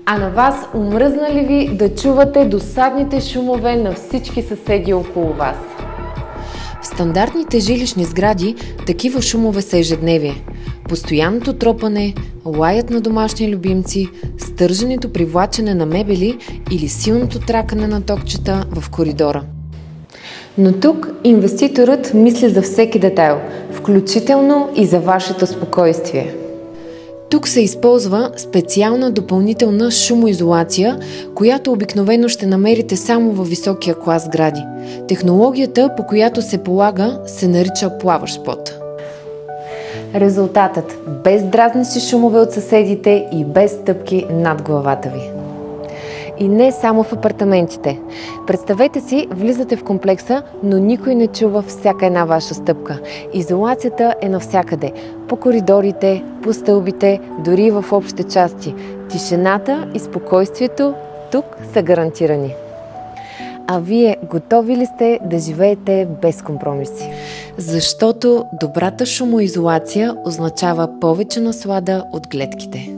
А на вас омръзна ли ви да чувате досадните шумове на всички съседи около вас? В стандартните жилищни сгради такива шумове са ежедневие. Постоянното тропане, лаят на домашни любимци, стърженето при влачене на мебели или силното тракане на токчета в коридора. Но тук инвеститорът мисли за всеки детайл, включително и за вашето спокойствие. Тук се използва специална допълнителна шумоизолация, която обикновено ще намерите само във високия клас сгради. Технологията, по която се полага, се нарича плаващ под. Резултатът – без дразнещи шумове от съседите и без стъпки над главата ви. И не само в апартаментите. Представете си, влизате в комплекса, но никой не чува всяка една ваша стъпка. Изолацията е навсякъде. По коридорите, по стълбите, дори в общите части. Тишината и спокойствието тук са гарантирани. А вие готови ли сте да живеете без компромиси? Защото добрата шумоизолация означава повече наслада от гледките.